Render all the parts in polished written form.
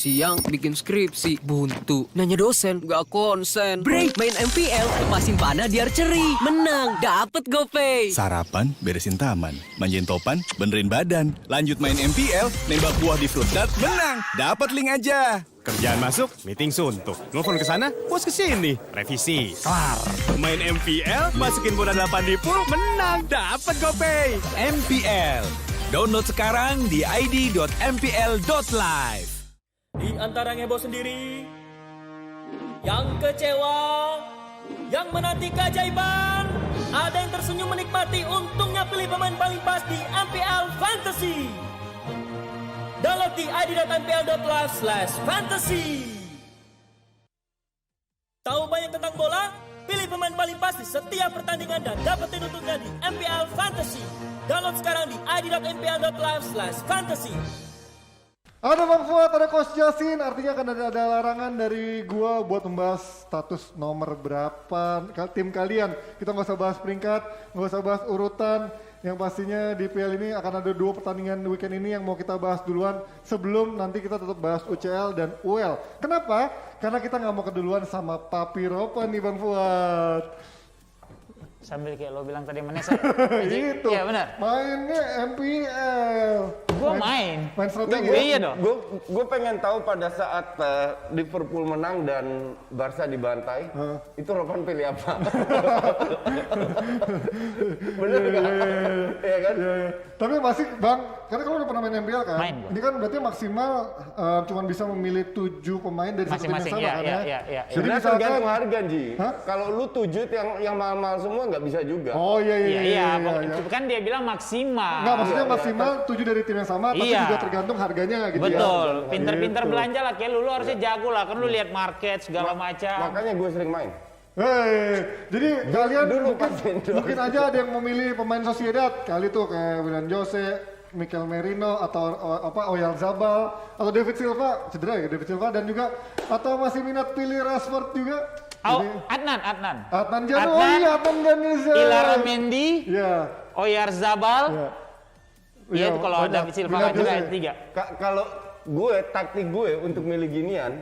siang bikin skripsi, buntu. Nanya dosen, gak konsen. Break, main MPL, lepasin panah biar ceri. Menang, dapet GoPay. Sarapan, beresin taman. Manjain topan, benerin badan. Lanjut main MPL, nembak buah di Fruitat, menang. Dapat link aja. Kerjaan masuk, meeting suntuk. Nelfon ke sana, bos ke sini. Revisi, kelar. Main MPL, masukin bola 8 di pool, menang. Dapat GoPay. MPL. Download sekarang di id.mpl.live. Di antara ngebo sendiri, yang kecewa, yang menanti keajaiban, ada yang tersenyum menikmati untungnya pilih pemain paling pas di MPL Fantasy. Download di id.mpl.live/fantasy. Tahu banyak tentang bola? Pilih pemain paling pas di setiap pertandingan dan dapetin untungnya di MPL Fantasy. Download sekarang di id.mpl.live/fantasy. Ada Bang Fuad, ada Coach Jasin, artinya akan ada larangan dari gua buat membahas status nomor berapa tim kalian. Kita nggak usah bahas peringkat, nggak usah bahas urutan. Yang pastinya di PL ini akan ada 2 pertandingan weekend ini yang mau kita bahas duluan sebelum nanti kita tetap bahas UCL dan UL. Kenapa? Karena kita nggak mau keduluan sama Papi Ropan nih Bang Fuad. Sambil kayak lo bilang tadi mana saya? Gitu. Iya benar. Mainnya MPL. Gua main strategi. Iya dong. Gue pengen tahu pada saat Liverpool menang dan Barca dibantai, itu Ropan pilih apa? Bener nggak? Iya kan? Iya. Tapi masih Bang, karena kamu udah pernah main MPL kan? Main gua. Ini kan berarti maksimal cuma bisa memilih 7 pemain dari satu tim yang Masing-masing, sama kan ya? iya. Jadi Sebenarnya misalkan, tergantung harga, Ji. Hah? Kalau lu 7 yang mahal-mahal semua nggak bisa juga. oh iya. Iya, kan dia bilang maksimal. Enggak, maksudnya maksimal 7 dari tim yang sama, tapi Iya. juga tergantung harganya gitu ya. Betul, pinter-pinter Gitu. belanja lah, kayak lu harusnya jago lah, kan lu lihat market segala macam. Makanya gue sering main. Jadi kalian dulu mungkin, pas Indo. mungkin aja ada yang memilih pemain Sociedad kali tuh kayak William Jose, Mikel Merino atau Oyarzabal atau David Silva cedera ya David Silva dan juga atau masih minat pilih Rashford juga. Jadi, Adnan Janu, oh iya Adnan Januzaj. Ilara Mendy, Iya. Oyarzabal. Iya. Iya itu kalau banyak. David Silva William kan juga Jose. ada 3. Kalau gue, taktik gue untuk milih ginian,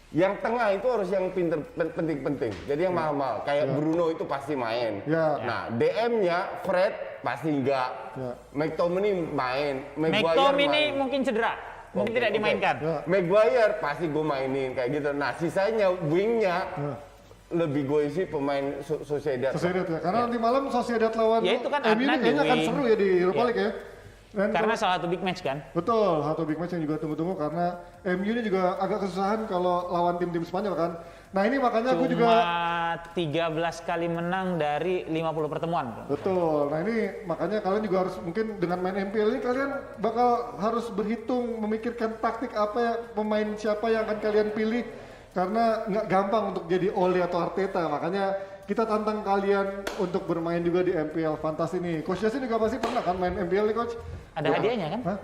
yang tengah itu harus yang pinter, penting-penting. Jadi yang mahal-mahal. Kayak Bruno itu pasti main. Ya. Nah, DM-nya Fred pasti enggak. Ya. McTominay main. McTominay mungkin cedera, mungkin tidak dimainkan. Ya. Maguire pasti gue mainin kayak gitu. Nah, sisanya wingnya lebih gue isi pemain Sociedad. Sociedad ya. Karena nanti malam Sociedad lawan Ya, itu kan MU ini Adnan kayaknya di akan wing. seru ya di Europa Iya. League ya. Dan Karena salah satu big match kan. betul, satu big match yang juga tunggu-tunggu karena MU ini juga agak kesusahan kalau lawan tim-tim Spanyol kan. Nah ini makanya aku juga 13 kali menang dari 50 pertemuan. betul. Nah ini makanya kalian juga harus mungkin dengan main MPL ini kalian bakal harus berhitung memikirkan taktik apa ya pemain siapa yang akan kalian pilih karena nggak gampang untuk jadi Ole atau Arteta. Makanya kita tantang kalian untuk bermain juga di MPL Fantasy nih. Coach Jasin juga pasti pernah kan main MPL nih Coach? Ada hadiahnya kan? Hah?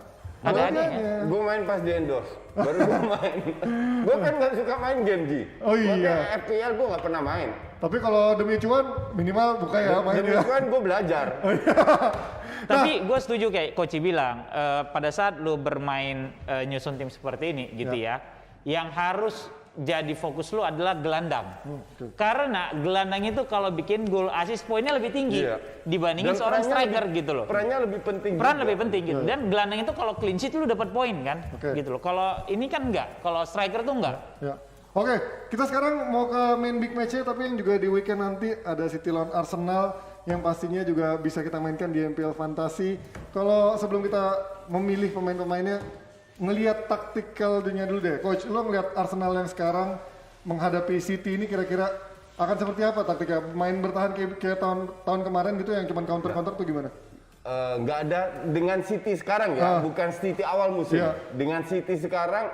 Ada hadiahnya. Gue main pas di endorse, baru gue main. Gue kan nggak suka main game, Ji. Oh iya. Makanya FPL gue nggak pernah main. Tapi kalau demi cuan minimal buka ya main Demi ya. kan gue belajar. Tapi gue setuju kayak Coach bilang, pada saat lu bermain nyusun tim seperti ini gitu ya, yang harus jadi fokus lu adalah gelandang. Karena gelandang itu kalau bikin gol assist poinnya lebih tinggi dibandingin Dan seorang perannya striker lebih- gitu loh. Perannya lebih penting. Peran juga. lebih penting gitu. Dan gelandang itu kalau clean sheet lu dapat poin kan, gitu loh. Kalau ini kan enggak, kalau striker tuh enggak. Ya. Oke, kita sekarang mau ke main big match-nya tapi yang juga di weekend nanti ada City lawan Arsenal yang pastinya juga bisa kita mainkan di MPL Fantasy. Kalau sebelum kita memilih pemain-pemainnya, ngelihat taktikalnya dulu deh. Coach, lo ngelihat Arsenal yang sekarang menghadapi City ini kira-kira akan seperti apa taktiknya? Main bertahan kayak tahun kemarin gitu yang cuma counter-counter tuh gimana? Nggak ada dengan City sekarang ya, bukan City awal musim. Iya. Dengan City sekarang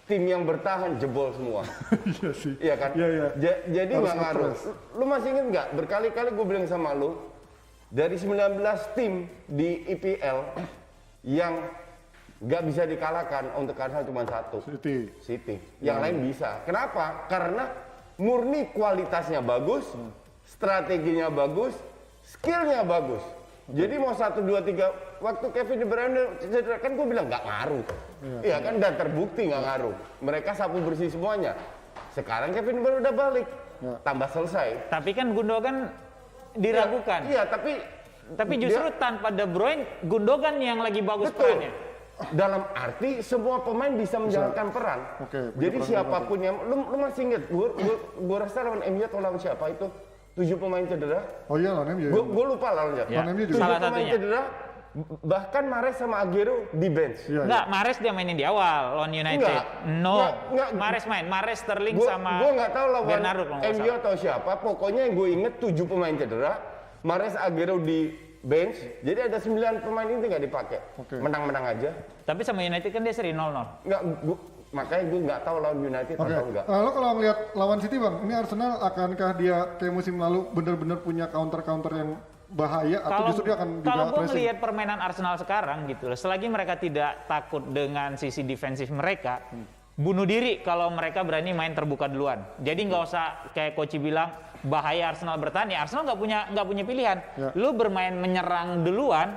tim yang bertahan jebol semua. Iya sih. Iya kan? Iya. Jadi Harus nggak ngaruh. ngepres. Lu masih inget nggak? Berkali-kali gue bilang sama lu, dari 19 tim di IPL yang nggak bisa dikalahkan untuk Arsenal cuma satu. City. Yang lain bisa. Kenapa? Karena murni kualitasnya bagus, strateginya bagus, skillnya bagus. Jadi mau 1, 2, 3 waktu Kevin De Bruyne cedera kan gue bilang nggak ngaruh. Iya kan, dan terbukti nggak ngaruh. Mereka sapu bersih semuanya. Sekarang Kevin De Bruyne udah balik, tambah selesai. Tapi kan Gundogan diragukan. Iya, tapi justru tanpa De Bruyne, Gundogan yang lagi bagus betul. perannya. Dalam arti semua pemain bisa menjalankan peran. Jadi siapapun yang lu masih inget, gue rasa lawan MU atau lawan siapa itu 7 pemain cedera. Oh iya lawan MU. Gue lupa lawan siapa. Ya. 7 pemain cedera, bahkan Mahrez sama Aguero di bench. Enggak, Mahrez dia mainin di awal lawan United. Enggak. Mahrez main, Mahrez, Sterling sama Gue nggak tahu lawan Bernardo kalau nggak MU salah. atau siapa. Pokoknya yang gue inget 7 pemain cedera, Mahrez, Aguero di bench. Jadi ada 9 pemain ini nggak dipakai. Menang-menang aja. Tapi sama United kan dia seri 0-0. Nggak, makanya gue nggak tahu lawan United atau enggak. Lalu kalau ngelihat lawan City bang, ini Arsenal akankah dia kayak musim lalu benar-benar punya counter yang bahaya atau justru dia akan juga kalau gue pressing? melihat permainan Arsenal sekarang gitu loh, selagi mereka tidak takut dengan sisi defensif mereka, bunuh diri kalau mereka berani main terbuka duluan. Jadi nggak usah kayak Coach bilang bahaya Arsenal bertahan, ya Arsenal nggak punya pilihan. Lu bermain menyerang duluan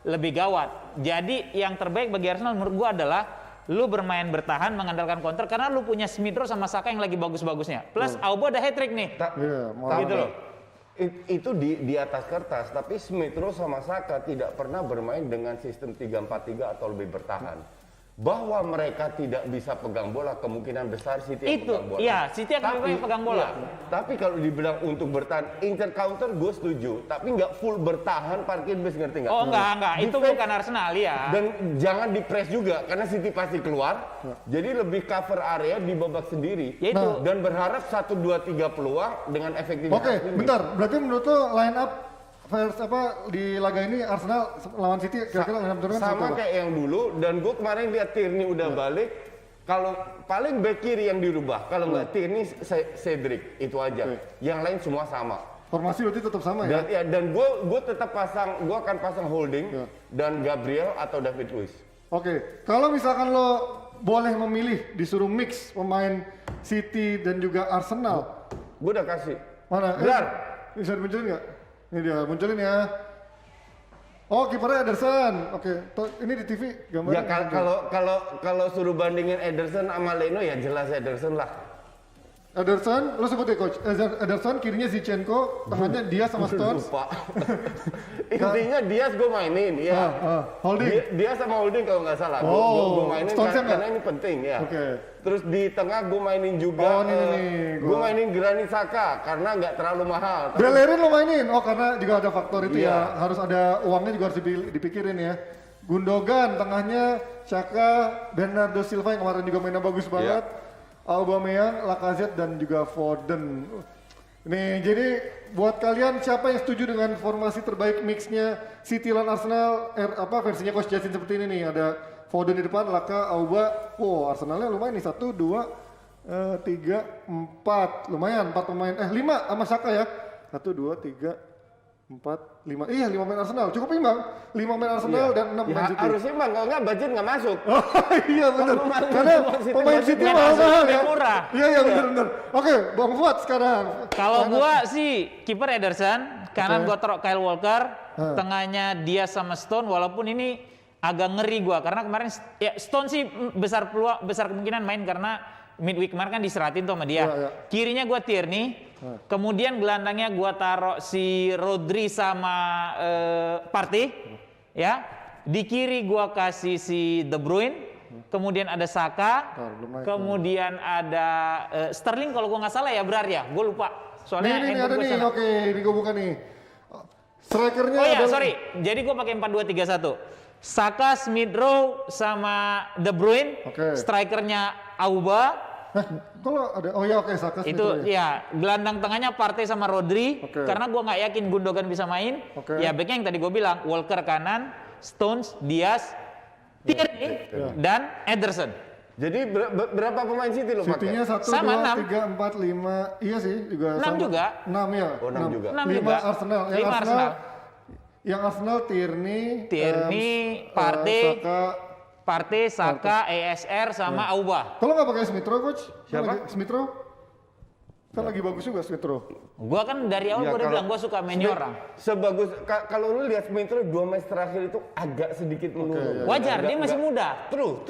lebih gawat. Jadi yang terbaik bagi Arsenal menurut gue adalah lu bermain bertahan mengandalkan counter karena lu punya Smith Rowe sama Saka yang lagi bagus-bagusnya. Plus Auba ada hat-trick nih. Gitu loh. Itu di atas kertas, tapi Smith Rowe sama Saka tidak pernah bermain dengan sistem 3-4-3 atau lebih bertahan. Bahwa mereka tidak bisa pegang bola, kemungkinan besar City yang pegang bola. Iya, City akan lebih pegang bola. Tapi kalau dibilang untuk bertahan, inter counter gue setuju. Tapi nggak full bertahan, parkir bus, ngerti nggak? Oh enggak, itu bukan Arsenal ya. Dan jangan di press juga, karena City pasti keluar. Jadi lebih cover area di babak sendiri. Yaitu. Dan berharap 1, 2, 3 peluang dengan efektivitas. Oke, bentar. Berarti menurut lo line up di laga ini Arsenal lawan City kira-kira line up turun sama kayak yang dulu. Dan gue kemarin lihat Tierney udah balik. Kalau paling back kiri yang dirubah, kalau nggak Tierney, Cedric itu aja. Yang lain semua sama. Formasi berarti tetap sama ya? Dan gue tetap gue akan pasang Holding dan Gabriel atau David Luiz. Oke, kalau misalkan lo boleh memilih disuruh mix pemain City dan juga Arsenal, gue udah kasih. mana? Bisa dimunculin nggak? Ini dia, munculin ya. Oh, kipernya Ederson. Oke, ini di TV gambarnya. Ya kalau suruh bandingin Ederson sama Leno ya jelas Ederson lah. Ederson, lo sebut ya coach. Ederson, kirinya Zinchenko, tengahnya Diaz sama Stones. Lupa. Intinya Diaz gue mainin, ya. Holding. Diaz sama Holding kalau nggak salah. Oh, gue mainin karena ini penting ya. Terus di tengah gue mainin juga. Gue mainin Granit Xhaka karena nggak terlalu mahal. Bellerin lo mainin. Oh, karena juga ada faktor itu ya. Harus ada uangnya juga harus dipikirin ya. Gundogan, tengahnya Xhaka, Bernardo Silva yang kemarin juga mainnya bagus banget. Aubameyang, Lacazette dan juga Foden. Nih, jadi buat kalian siapa yang setuju dengan formasi terbaik mixnya City lawan Arsenal versinya Coach Justin seperti ini nih, ada Foden di depan, Laka, Auba. Wow, Arsenalnya lumayan nih 1, 2, 3, 4. Lumayan 4 pemain. 5 sama Saka ya. 1, 2, 3, 4, 5. Iya, 5 main Arsenal. Cukup imbang. 5 main Arsenal dan 6 main City. Harus imbang, kalau nggak budget nggak masuk. Oh iya benar. Karena pemain City mahal-mahal ya. Murah. Iya benar. Oke, Bang Fuad sekarang. Kalau gua sih kiper Ederson, kanan gua taruh Kyle Walker, tengahnya Diaz sama Stone, walaupun ini agak ngeri gua karena kemarin ya Stone sih besar kemungkinan main karena midweek kemarin kan diseratin tuh sama dia. Kirinya gua Tierney. Kemudian gelandangnya gua taruh si Rodri sama Partey, ya. Di kiri gua kasih si De Bruyne, kemudian ada Saka, kemudian ada Sterling kalau gua nggak salah ya Brar ya, gua lupa. Soalnya ini ada nih, oke, ini gua buka nih. Strikernya sorry. Jadi gua pakai 4-2-3-1. Saka, Smith Rowe sama De Bruyne, strikernya Auba. Kalau ada, Saka itu ya gelandang tengahnya Partey sama Rodri karena gue nggak yakin Gundogan bisa main. Ya backnya yang tadi gue bilang Walker kanan, Stones, Diaz, Tierney dan Ederson. Jadi berapa pemain City lo pakai? City-nya 1, 2, 3, 4, 5. Iya sih juga 6 sama. juga. 6 ya. 6 juga. 5 Arsenal. Yang Arsenal Tierney, Partey, Partey, Saka, ESR sama Auba. Kalau nggak pakai Smith Rowe, coach? Siapa? Smith Rowe? Kan lagi bagus juga Smith Rowe. Gua kan dari awal gua udah bilang gua suka mainnya orang. Sebagus kalau lu lihat Smith Rowe 2 match terakhir itu agak sedikit menurun. Wajar, dia masih muda. True.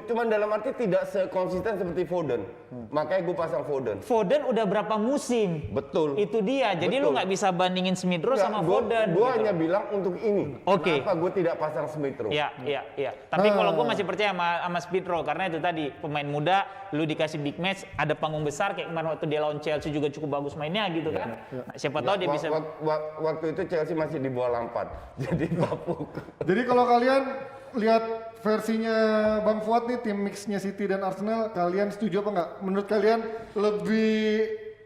Cuman dalam arti tidak sekonsisten seperti Foden. Makanya gue pasang Foden. Foden udah berapa musim? Betul. Itu dia. Jadi lu nggak bisa bandingin Smith Rowe sama Foden. Gue hanya bilang untuk ini. Kenapa gue tidak pasang Smith Rowe? Iya. Tapi kalau gue masih percaya sama Smith Rowe karena itu tadi pemain muda, lu dikasih big match, ada panggung besar kayak kemarin waktu dia lawan Chelsea juga cukup bagus mainnya gitu kan. Nah, siapa tahu dia bisa. Waktu itu Chelsea masih di bawah Lampard, jadi bapuk. Jadi kalau kalian lihat versinya Bang Fuad nih, tim mixnya City dan Arsenal, kalian setuju apa nggak? Menurut kalian lebih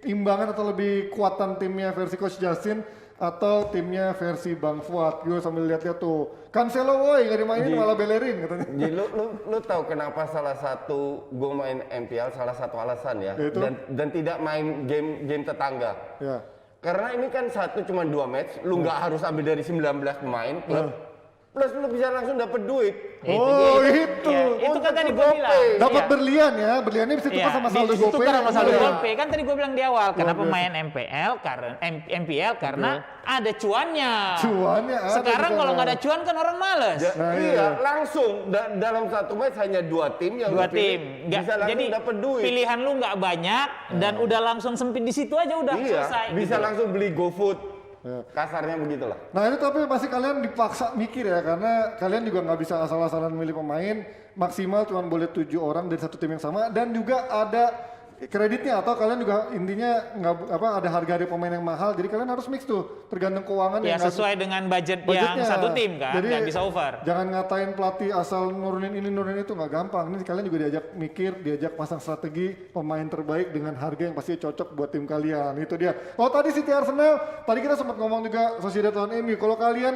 imbangan atau lebih kuatan timnya versi Coach Justin atau timnya versi Bang Fuad? Gue sambil lihat-lihat tuh, Cancelo woi nggak dimainin malah Bellerin katanya. Jadi lu tahu kenapa salah satu gue main MPL, salah satu alasan ya, dan tidak main game tetangga. Ya. Karena ini kan cuma 2 match, lu nggak harus ambil dari 19 pemain plus lu bisa langsung dapat duit. Oh itu. Ya, itu kan tadi gue bilang. Dapat berlian ya, berliannya bisa tukar sama saldo GoPay. Tukar sama saldo GoPay. Kan tadi gue bilang di awal, kenapa main MPL karena ada cuannya. Cuannya ada. Sekarang kalau nggak ada cuan kan orang males. Iya, langsung dalam satu match hanya 2 tim yang bisa langsung dapat duit. Pilihan lu nggak banyak dan udah langsung sempit di situ aja udah selesai. Bisa langsung beli GoFood. Kasarnya begitulah. Nah itu tapi masih kalian dipaksa mikir ya, karena kalian juga nggak bisa asal-asalan milih pemain, maksimal cuma boleh 7 orang dari satu tim yang sama, dan juga ada kreditnya, atau kalian juga intinya nggak ada harga dari pemain yang mahal, jadi kalian harus mix tuh tergantung keuangan ya sesuai dengan budgetnya yang satu tim kan, nggak bisa over. Jangan ngatain pelatih asal nurunin ini nurunin itu, nggak gampang. Ini kalian juga diajak mikir, diajak pasang strategi pemain terbaik dengan harga yang pasti cocok buat tim kalian. Itu dia. Oh tadi City Arsenal, tadi kita sempat ngomong juga Sociedad lawan MU. Kalau kalian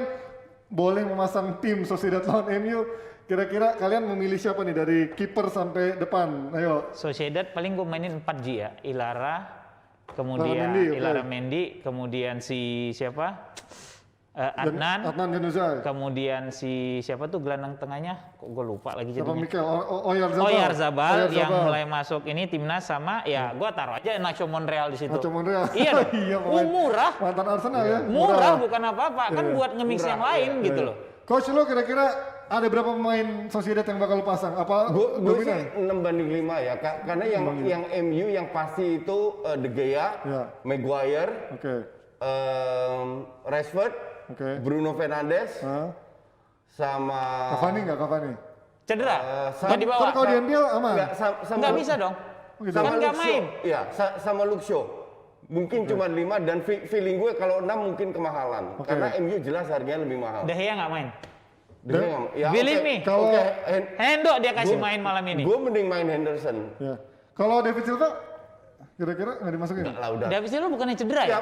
boleh memasang tim Sociedad lawan MU, kira-kira kalian memilih siapa nih dari kiper sampai depan? Ayo. Sociedad paling gue mainin 4G ya. Ilara, kemudian Ilara Mendy, kemudian si siapa? Adnan Januzaj. Kemudian si siapa tuh gelandang tengahnya? Kok gue lupa lagi jadinya. Mikel Oyarzabal yang mulai masuk ini timnas sama ya gue taruh aja Nacho Monreal di situ. Nacho Monreal. Iya dong. Murah. Mantan Arsenal ya. Murah bukan apa-apa, kan buat nge-mix yang lain gitu loh. Coach lo kira-kira ada berapa pemain Sociedad yang bakal lu pasang? Apa gue sih 6-5 ya, karena yang MU yang pasti itu De Gea, Maguire, Rashford, Bruno Fernandes, sama Cavani? Cedera? Nggak dibawa? Kalau di MPL aman? Nggak bisa dong. Sama nggak main. Iya, sama Luke Shaw. Mungkin cuma 5 dan feeling gue kalau 6 mungkin kemahalan. Karena MU jelas harganya lebih mahal. De Gea nggak main? Believe me. Hendo dia kasih main malam ini. Gue mending main Henderson. Ya. Kalau David Silva kira-kira nggak dimasukin? Nggak lah udah. David Silva bukannya cedera ya?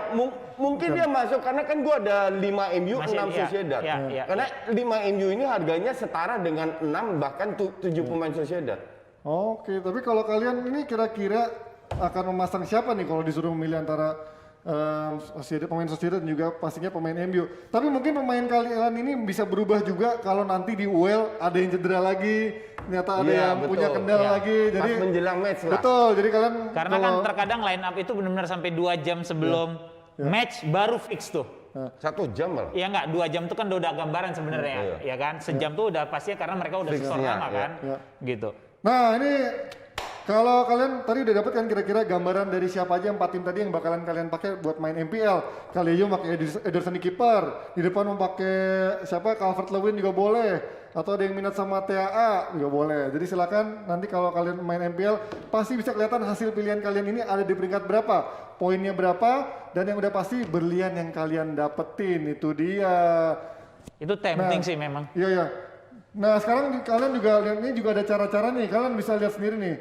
Mungkin dia masuk karena kan gue ada 5 MU, 6 Sociedad. Karena 5 MU ini harganya setara dengan 6 bahkan 7 pemain Sociedad. Oke, tapi kalau kalian ini kira-kira akan memasang siapa nih kalau disuruh memilih antara pemain Sociedad dan juga pastinya pemain MU. Tapi mungkin pemain kalian ini bisa berubah juga kalau nanti di UEL ada yang cedera lagi, ternyata ada yang punya kendala lagi. Jadi pas menjelang match lah. Betul, jadi kalian karena kan terkadang line up itu benar-benar sampai 2 jam sebelum match baru fix tuh. 1 jam malah. Iya enggak, 2 jam itu kan udah gambaran sebenarnya, ya kan? Sejam tuh udah pasti karena mereka udah sesor lama kan, gitu. Nah ini kalau kalian tadi udah dapat kan kira-kira gambaran dari siapa aja 4 tim tadi yang bakalan kalian pakai buat main MPL. Kali aja pakai Ederson di kiper, di depan mau pakai siapa Calvert-Lewin juga boleh, atau ada yang minat sama TAA juga boleh. Jadi silakan nanti kalau kalian main MPL pasti bisa kelihatan hasil pilihan kalian ini ada di peringkat berapa, poinnya berapa, dan yang udah pasti berlian yang kalian dapetin itu dia. Itu tempting sih memang. Iya. Nah sekarang kalian juga lihat ini juga ada cara-cara nih, kalian bisa lihat sendiri nih.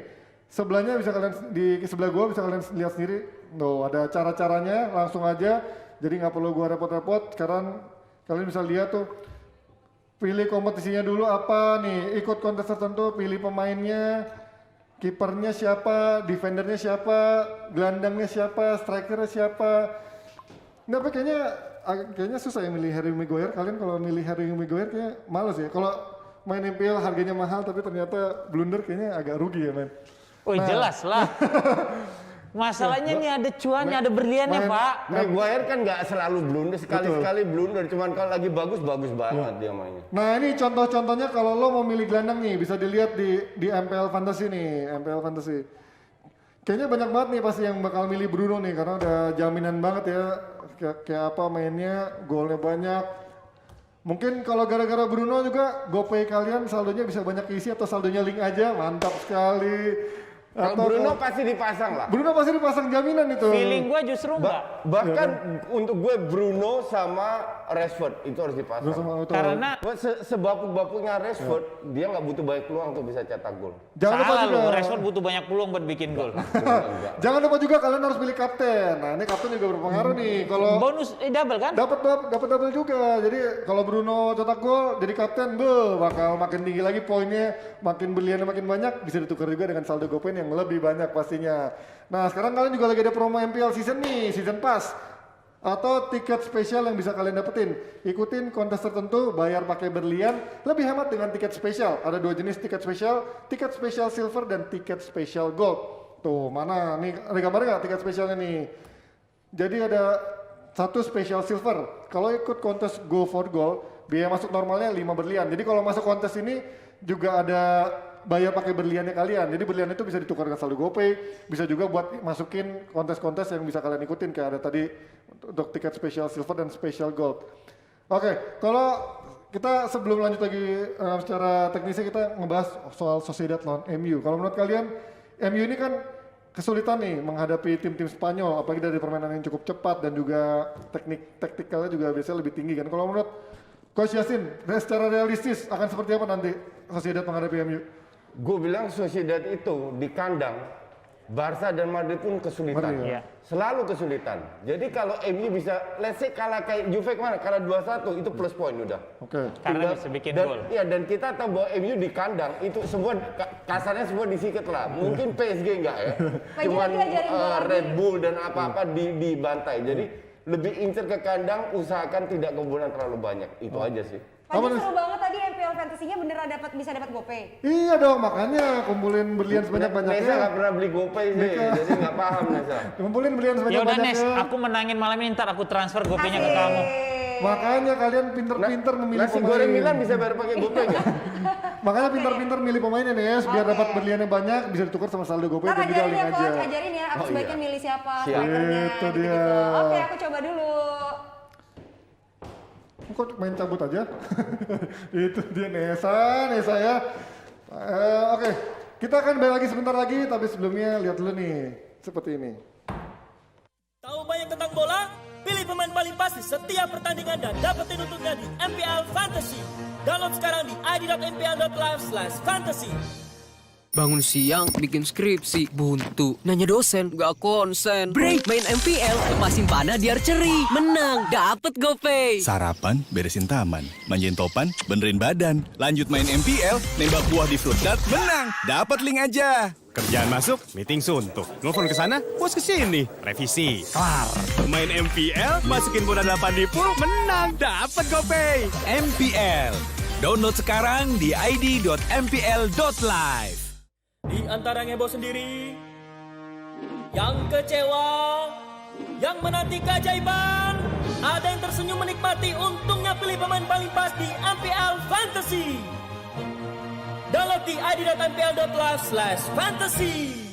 Sebelahnya bisa kalian di sebelah gua bisa kalian lihat sendiri. Tuh ada cara-caranya langsung aja. Jadi nggak perlu gua repot-repot. Sekarang kalian bisa lihat tuh. Pilih kompetisinya dulu apa nih. Ikut kontes tertentu, pilih pemainnya, kipernya siapa, defendernya siapa, gelandangnya siapa, strikernya siapa. Nah, tapi kayaknya susah ya milih Harry Maguire. Kalian kalau milih Harry Maguire kayaknya males ya. Kalau main MPL harganya mahal tapi ternyata blunder kayaknya agak rugi ya men. Oh jelas lah. Masalahnya nih ada cuannya, ada berliannya, Pak. Maguire kan nggak selalu blunder, sekali-sekali blunder. Cuman kalau lagi bagus banget dia mainnya. Nah ini contoh-contohnya kalau lo mau milih gelandang nih, bisa dilihat di MPL Fantasy nih, MPL Fantasy. Kayaknya banyak banget nih pasti yang bakal milih Bruno nih, karena udah jaminan banget ya, kayak apa mainnya, golnya banyak. Mungkin kalau gara-gara Bruno juga GoPay kalian saldonya bisa banyak isi atau saldonya link aja, mantap sekali. Kalau Bruno pasti dipasang lah. Bruno pasti dipasang jaminan itu. Feeling gue justru enggak. Bahkan untuk gue Bruno sama Rashford itu harus dipasang. Karena sebapuk-bapuknya Rashford, dia nggak butuh banyak peluang untuk bisa cetak gol. Jangan lupa juga. Rashford butuh banyak peluang buat bikin gol. Jangan lupa juga kalian harus pilih kapten. Nah ini kapten juga berpengaruh nih. Kalau bonus double kan? Dapat double juga. Jadi kalau Bruno cetak gol jadi kapten, bakal makin tinggi lagi poinnya, makin berliannya makin banyak, bisa ditukar juga dengan saldo GoPay yang lebih banyak pastinya. Nah sekarang kalian juga lagi ada promo MPL season nih, season pass atau tiket spesial yang bisa kalian dapetin. Ikutin kontes tertentu, bayar pakai berlian, lebih hemat dengan tiket spesial. Ada 2 jenis tiket spesial silver dan tiket spesial gold. Tuh mana nih, ada gambarnya nggak tiket spesialnya nih? Jadi ada 1 spesial silver. Kalau ikut kontes Go for Gold, biaya masuk normalnya 5 berlian. Jadi kalau masuk kontes ini juga ada bayar pakai berliannya kalian. Jadi berlian itu bisa ditukar dengan saldo GoPay, bisa juga buat masukin kontes-kontes yang bisa kalian ikutin kayak ada tadi untuk tiket spesial silver dan spesial gold. Oke, kalau kita sebelum lanjut lagi secara teknisnya kita ngebahas soal Sociedad lawan MU. Kalau menurut kalian MU ini kan kesulitan nih menghadapi tim-tim Spanyol, apalagi dari permainan yang cukup cepat dan juga taktikalnya juga biasanya lebih tinggi kan. Kalau menurut Coach Yasin, secara realistis akan seperti apa nanti Sociedad menghadapi MU? Gue bilang Sociedad itu di kandang, Barca dan Madrid pun kesulitan. Selalu kesulitan. Jadi kalau MU bisa, let's say kalah kayak Juve kemana, kalah 2-1 itu plus poin udah. Oke. Karena bisa bikin gol. Iya, dan kita tahu bahwa MU di kandang itu semua kasarnya semua disikat lah. Mungkin PSG enggak ya. Cuman Red Bull dan apa-apa dibantai. Jadi lebih incer ke kandang, usahakan tidak kebobolan terlalu banyak. Itu aja sih. Pasti seru banget tadi MPL Fantasy-nya beneran bisa dapat GoPay. Iya dong, makanya kumpulin berlian sebanyak-banyaknya. Nesa nggak pernah beli GoPay sih, jadi nggak paham Nesa. Kumpulin berlian sebanyak-banyaknya. Yaudah Nes, aku menangin malam ini, ntar aku transfer GoPay-nya ke kamu. Makanya kalian pinter-pinter memilih nasi pemain. Nasi goreng Milan bisa bayar pakai GoPay nggak? Makanya pinter-pinter milih pemainnya Nes, biar dapat berliannya banyak, bisa ditukar sama saldo GoPay dan tinggal link aja. Ajarin ya, aku sebaiknya milih siapa. Itu dia. Oke, aku coba dulu. Kok main cabut aja? Itu dia Nesa ya. Oke, kita akan balik lagi sebentar lagi, tapi sebelumnya lihat dulu nih, seperti ini. Tahu banyak tentang bola? Pilih pemain paling pasti setiap pertandingan dan dapetin untungnya di MPL Fantasy. Download sekarang di id.mpl.live/fantasy. Bangun siang, bikin skripsi, buntu. Nanya dosen, gak konsen. Break main MPL, lepasin panah biar ceri. Menang, dapet GoPay. Sarapan, beresin taman. Manjain topan, benerin badan. Lanjut main MPL, nembak buah di fruit dart, menang. Dapat link aja. Kerjaan masuk, meeting suntuk. Nelfon ke sana, bos ke sini. Revisi, kelar. Main MPL, masukin bola 8 di pool, menang. Dapat GoPay. MPL. Download sekarang di id.mpl.live. Di antara ngebo sendiri, yang kecewa, yang menanti keajaiban, ada yang tersenyum menikmati untungnya pilih pemain paling pas di MPL Fantasy. Download di id.mpl.live/fantasy.